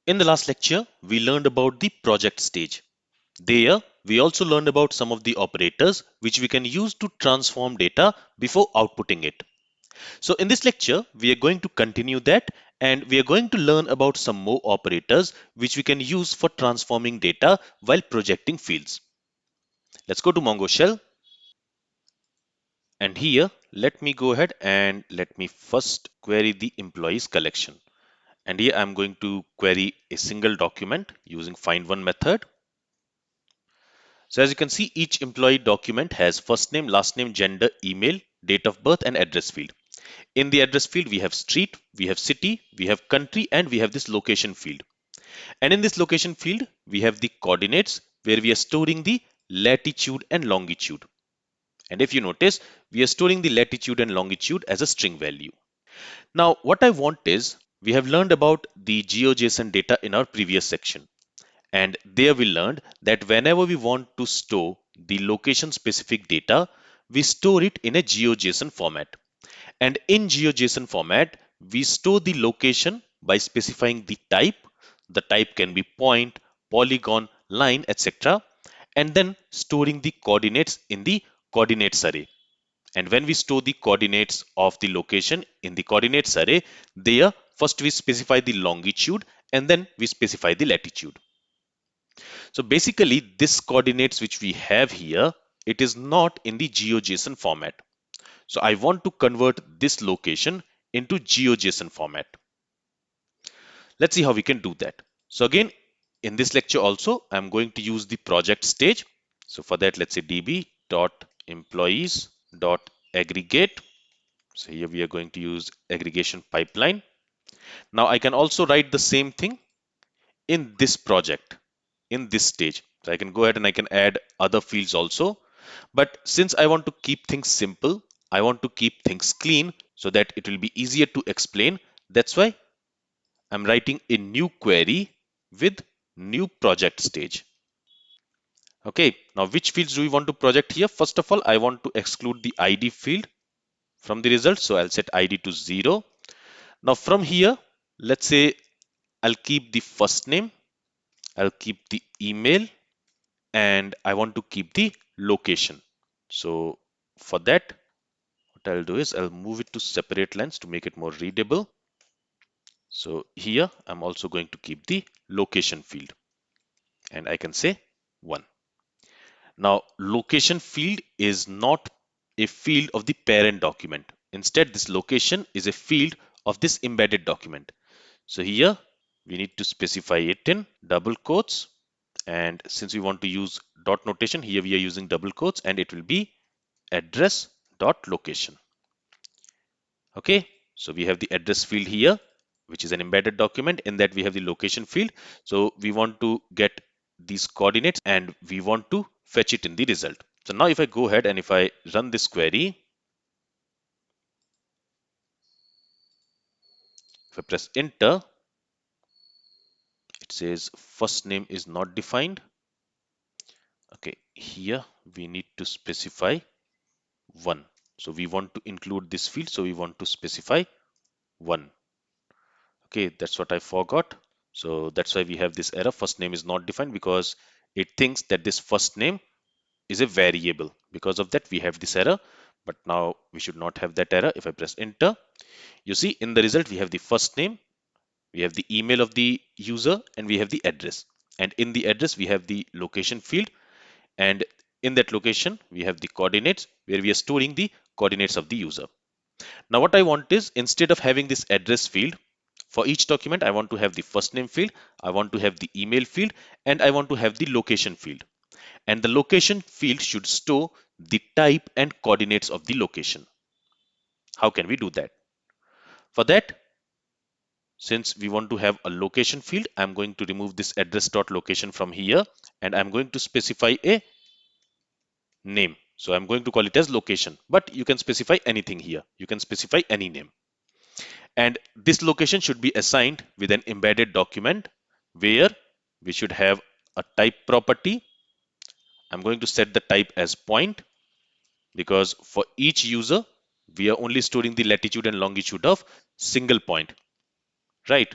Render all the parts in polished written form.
In the last lecture, we learned about the project stage. There, we also learned about some of the operators which we can use to transform data before outputting it. So in this lecture, we are going to continue that and we are going to learn about some more operators which we can use for transforming data while projecting fields. Let's go to Mongo Shell, and here let me go ahead and let me first query the employees collection. And here I'm going to query a single document using find one method. So as you can see, each employee document has first name, last name, gender, email, date of birth, and address field. In the address field, we have street, we have city, we have country, and we have this location field. And in this location field, we have the coordinates where we are storing the latitude and longitude. And if you notice, we are storing the latitude and longitude as a string value. Now, what I want is, we have learned about the GeoJSON data in our previous section. And there we learned that whenever we want to store the location specific data, we store it in a GeoJSON format. And in GeoJSON format, we store the location by specifying the type. The type can be point, polygon, line, etc. And then storing the coordinates in the coordinates array. And when we store the coordinates of the location in the coordinates array, there first we specify the longitude and then we specify the latitude. So basically, this coordinates which we have here, it is not in the GeoJSON format. So I want to convert this location into GeoJSON format. Let's see how we can do that. So again, in this lecture also, I'm going to use the project stage. So for that, let's say db.employees.aggregate. So here we are going to use aggregation pipeline. Now I can also write the same thing in this project, in this stage. So I can go ahead and I can add other fields also. But since I want to keep things simple, I want to keep things clean so that it will be easier to explain. That's why I'm writing a new query with new project stage. Okay, now which fields do we want to project here? First of all, I want to exclude the ID field from the result. So I'll set ID to 0. Now from here, let's say I'll keep the first name, I'll keep the email, and I want to keep the location. So for that, what I'll do is I'll move it to separate lines to make it more readable. So here I'm also going to keep the location field and I can say 1. Now location field is not a field of the parent document. Instead, this location is a field of this embedded document. So here we need to specify it in double quotes. And since we want to use dot notation, here we are using double quotes and it will be address dot location. Okay, so we have the address field here, which is an embedded document. In that we have the location field. So we want to get these coordinates and we want to fetch it in the result. So now if I go ahead and if I run this query, if I press enter, it says first name is not defined. Okay, here we need to specify 1. So we want to include this field. So we want to specify 1. Okay, that's what I forgot. So that's why we have this error. First name is not defined because it thinks that this first name is a variable. Because of that, we have this error. But now we should not have that error. If I press enter, you see in the result, we have the first name, we have the email of the user, and we have the address. And in the address, we have the location field. And in that location, we have the coordinates where we are storing the coordinates of the user. Now what I want is, instead of having this address field, for each document, I want to have the first name field, I want to have the email field, and I want to have the location field. And the location field should store the type and coordinates of the location. How can we do that? For that, since we want to have a location field, I'm going to remove this address.location from here, and I'm going to specify a name. So I'm going to call it as location, but you can specify anything here. You can specify any name. And this location should be assigned with an embedded document where we should have a type property. I'm going to set the type as point because for each user, we are only storing the latitude and longitude of single point, right?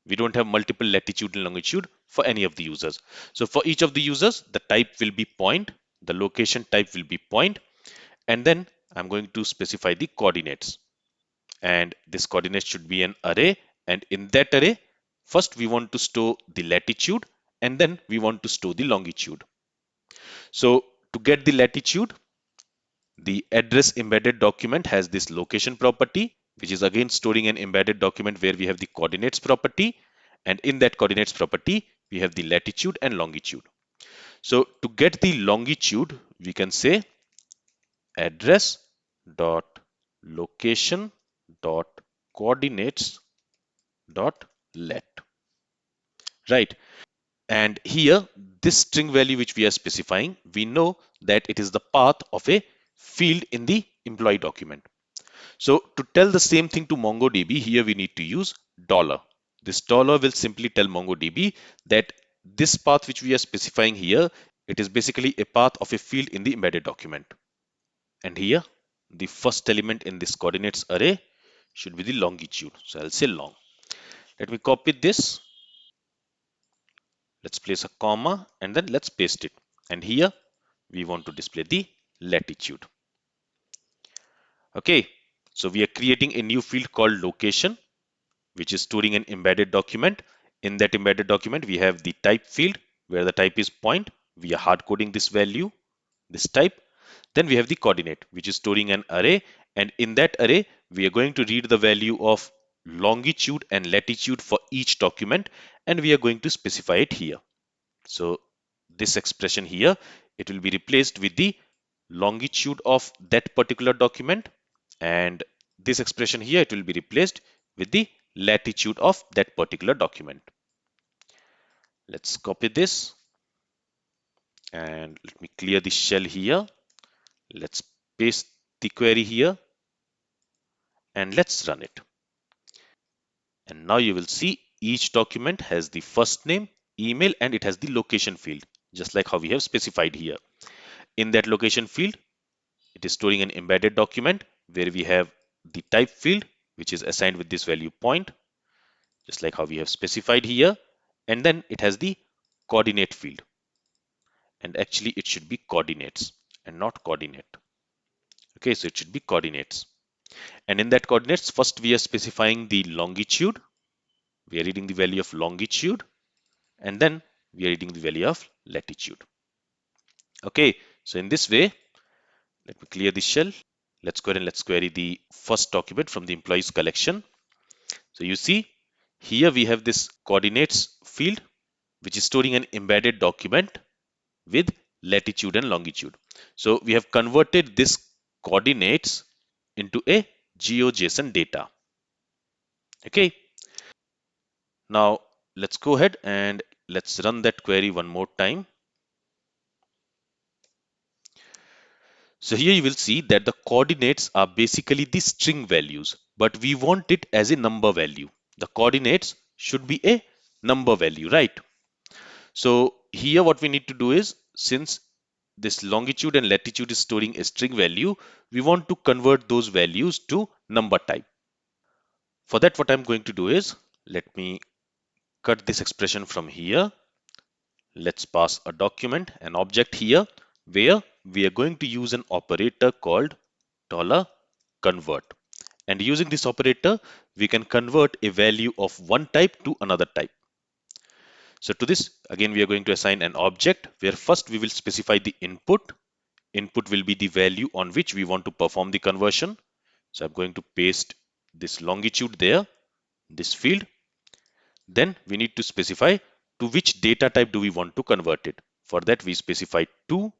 We don't have multiple latitude and longitude for any of the users. So for each of the users, the type will be point, the location type will be point, and then I'm going to specify the coordinates. And this coordinate should be an array. And in that array, first we want to store the latitude, and then we want to store the longitude. So to get the latitude, the address embedded document has this location property, which is again storing an embedded document where we have the coordinates property. And in that coordinates property, we have the latitude and longitude. So to get the longitude, we can say address dot location dot coordinates dot let, right? And here, this string value which we are specifying, we know that it is the path of a field in the employee document. So to tell the same thing to MongoDB, here we need to use dollar. This dollar will simply tell MongoDB that this path which we are specifying here, it is basically a path of a field in the embedded document. And here, the first element in this coordinates array should be the longitude. So I'll say long. Let me copy this. Let's place a comma and then let's paste it. And here we want to display the latitude. Okay, so we are creating a new field called location, which is storing an embedded document. In that embedded document, we have the type field where the type is point. We are hard coding this value, this type. Then we have the coordinate, which is storing an array. And in that array, we are going to read the value of longitude and latitude for each document. And we are going to specify it here. So this expression here, it will be replaced with the longitude of that particular document, and this expression here, it will be replaced with the latitude of that particular document. Let's copy this and let me clear the shell here. Let's paste the query here and let's run it. And now you will see each document has the first name, email, and it has the location field, just like how we have specified here. In that location field, it is storing an embedded document where we have the type field, which is assigned with this value point, just like how we have specified here. And then it has the coordinate field. And actually it should be coordinates and not coordinate. Okay, so it should be coordinates. And in that coordinates, first we are specifying the longitude. We are reading the value of longitude. And then we are reading the value of latitude. Okay, so in this way, let me clear the shell. Let's go ahead and let's query the first document from the employees collection. So you see, here we have this coordinates field, which is storing an embedded document with latitude and longitude. So we have converted this coordinates into a GeoJSON data. Okay. Now let's go ahead and let's run that query one more time. So here you will see that the coordinates are basically the string values, but we want it as a number value. The coordinates should be a number value, right? So here what we need to do is, since this longitude and latitude is storing a string value, we want to convert those values to number type. For that, what I'm going to do is, let me cut this expression from here. Let's pass a document, an object here, where we are going to use an operator called $convert. And using this operator, we can convert a value of one type to another type. So to this, again, we are going to assign an object where first we will specify the input. Input will be the value on which we want to perform the conversion. So I'm going to paste this longitude there, this field. Then we need to specify to which data type do we want to convert it. For that, we specify to,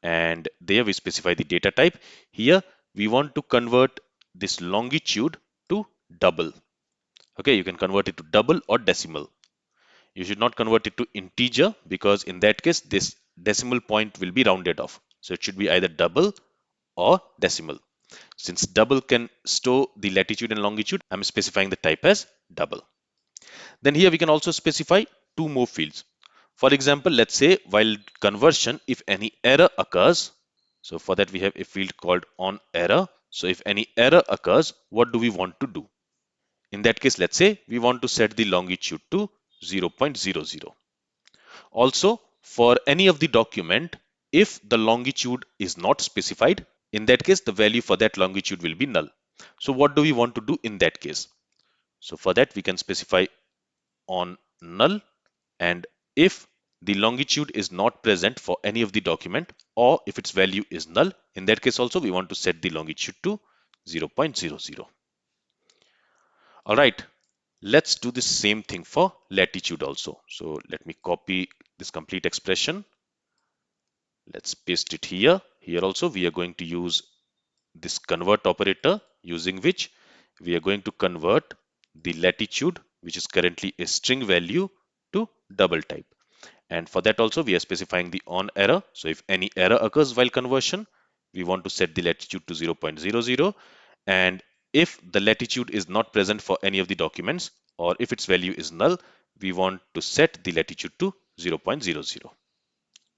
and there we specify the data type. Here, we want to convert this longitude to double. Okay, you can convert it to double or decimal. You should not convert it to integer, because in that case, this decimal point will be rounded off. So it should be either double or decimal. Since double can store the latitude and longitude, I'm specifying the type as double. Then here we can also specify two more fields. For example, let's say while conversion, if any error occurs, so for that we have a field called on error. So if any error occurs, what do we want to do? In that case, let's say we want to set the longitude to 0.00. Also, for any of the document, if the longitude is not specified, in that case, the value for that longitude will be null. So what do we want to do in that case? So for that, we can specify on null, and if the longitude is not present for any of the document, or if its value is null, in that case also we want to set the longitude to 0.00. All right, let's do the same thing for latitude also. So let me copy this complete expression. Let's paste it here. Here also we are going to use this convert operator, using which we are going to convert the latitude, which is currently a string value, to double type. And for that also we are specifying the on error. So if any error occurs while conversion, we want to set the latitude to 0.00. And if the latitude is not present for any of the documents, or if its value is null, we want to set the latitude to 0.00.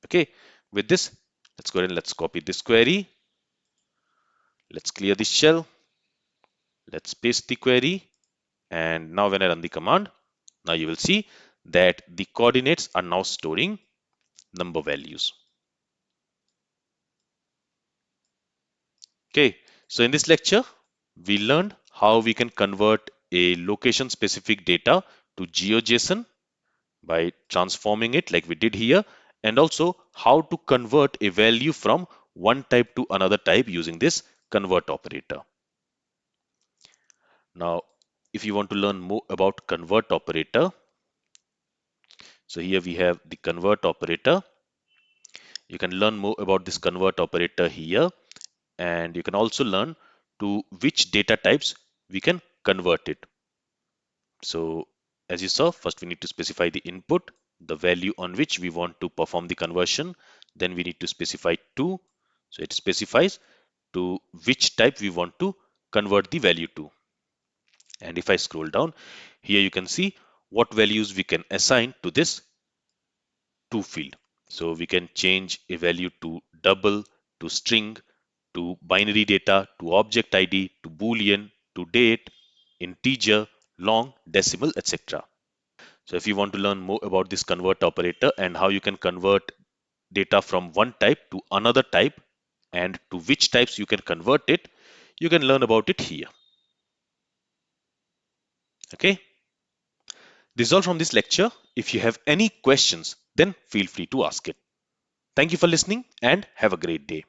Okay, with this, let's go ahead and let's copy this query. Let's clear this shell. Let's paste the query. And now when I run the command, now you will see that the coordinates are now storing number values. Okay, so in this lecture, we learned how we can convert a location specific data to GeoJSON by transforming it like we did here, and also how to convert a value from one type to another type using this convert operator. Now, if you want to learn more about convert operator, so here we have the convert operator. You can learn more about this convert operator here, and you can also learn to which data types we can convert it. So as you saw, first we need to specify the input, the value on which we want to perform the conversion. Then we need to specify to. So it specifies to which type we want to convert the value to. And if I scroll down, here you can see what values we can assign to this to field. So we can change a value to double, to string, to binary data, to object ID, to boolean, to date, integer, long, decimal, etc. So if you want to learn more about this convert operator and how you can convert data from one type to another type and to which types you can convert it, you can learn about it here. Okay. This is all from this lecture. If you have any questions, then feel free to ask it. Thank you for listening and have a great day.